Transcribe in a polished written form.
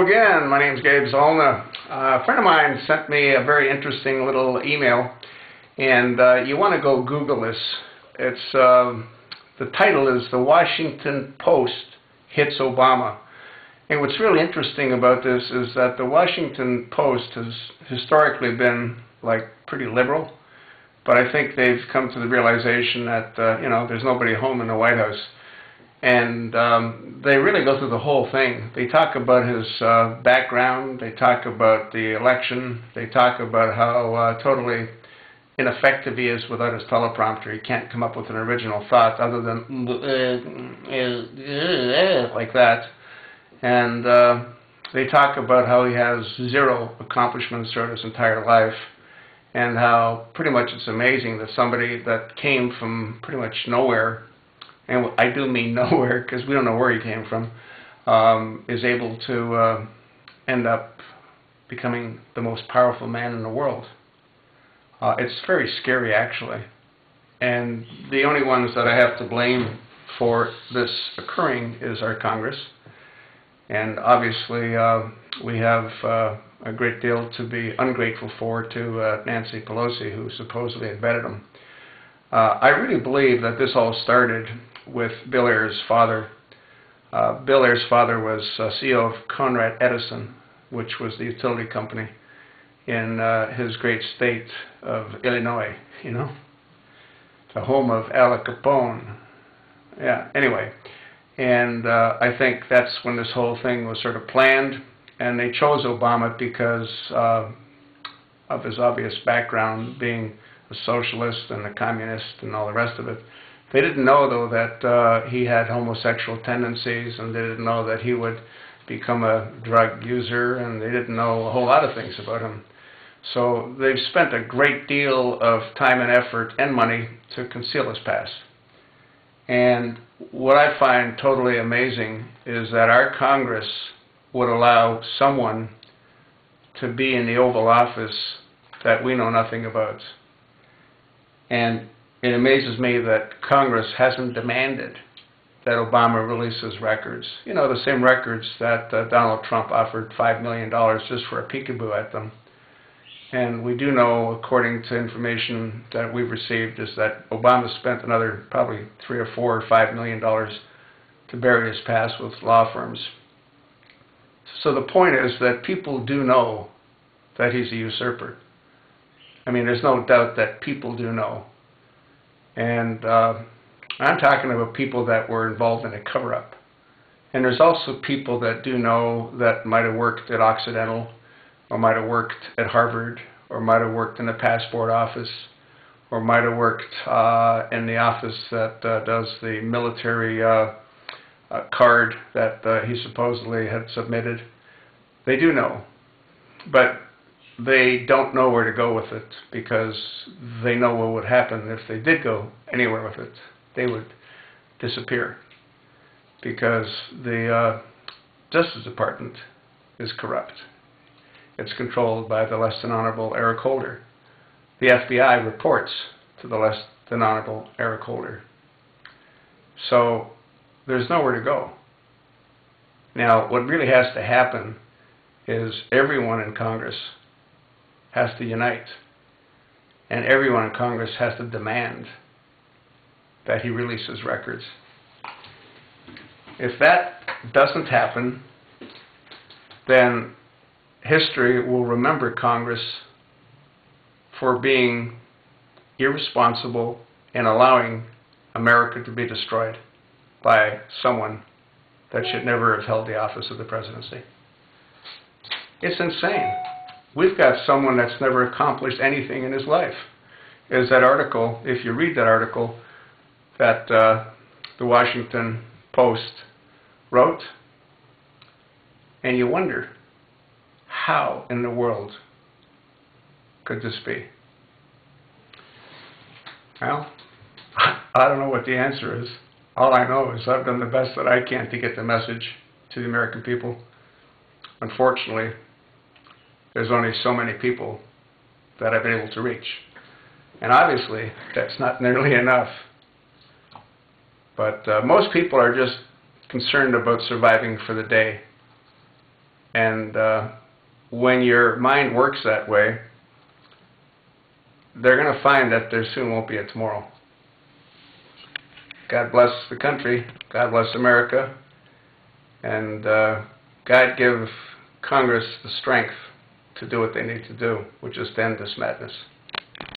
Again, my name is Gabe Zollner. A friend of mine sent me a very interesting little email, and you want to go Google this. It's the title is "The Washington Post Hits Obama." And what's really interesting about this is that the Washington Post has historically been pretty liberal, but I think they've come to the realization that there's nobody home in the White House. And they really go through the whole thing. They talk about his background, they talk about the election, they talk about how totally ineffective he is without his teleprompter. He can't come up with an original thought other than like that. And they talk about how he has zero accomplishments throughout his entire life, and how pretty much it's amazing that somebody that came from pretty much nowhere, and I do mean nowhere because we don't know where he came from, is able to end up becoming the most powerful man in the world. It's very scary, actually. And the only ones that I have to blame for this occurring is our Congress. And obviously we have a great deal to be ungrateful for to Nancy Pelosi, who supposedly invented him. I really believe that this all started with Bill Ayers' father. Bill Ayers' father was CEO of Conrad Edison, which was the utility company in his great state of Illinois, the home of Al Capone. Yeah, anyway. And I think that's when this whole thing was sort of planned, and they chose Obama because of his obvious background, being a socialist and a communist and all the rest of it. They didn't know, though, that he had homosexual tendencies, and they didn't know that he would become a drug user, and they didn't know a whole lot of things about him. So they've spent a great deal of time and effort and money to conceal his past. And what I find totally amazing is that our Congress would allow someone to be in the Oval Office that we know nothing about. And it amazes me that Congress hasn't demanded that Obama release his records. The same records that Donald Trump offered $5 million just for a peekaboo at them. And we do know, according to information that we've received, is that Obama spent another probably $3 or $4 or $5 million to bury his past with law firms. So the point is that people do know that he's a usurper. I mean, there's no doubt that people do know. And I'm talking about people that were involved in a cover-up. And there's also people that do know that might have worked at Occidental, or might have worked at Harvard, or might have worked in the passport office, or might have worked in the office that does the military card that he supposedly had submitted. They do know, but they don't know where to go with it, because they know what would happen if they did go anywhere with it. They would disappear, because the Justice Department is corrupt. It's controlled by the Less Than Honorable Eric Holder. The FBI reports to the Less Than Honorable Eric Holder. So there's nowhere to go. Now, what really has to happen is everyone in Congress has to unite. And everyone in Congress has to demand that he release his records. If that doesn't happen, then history will remember Congress for being irresponsible and allowing America to be destroyed by someone that should never have held the office of the presidency. It's insane. We've got someone that's never accomplished anything in his life. There's that article, if you read that article, that the Washington Post wrote, and you wonder, how in the world could this be? Well, I don't know what the answer is. All I know is I've done the best that I can to get the message to the American people. Unfortunately, there's only so many people that I've been able to reach. And obviously, that's not nearly enough. But most people are just concerned about surviving for the day. And when your mind works that way, they're going to find that there soon won't be a tomorrow. God bless the country, God bless America, and God give Congress the strength to do what they need to do, which is to end this madness.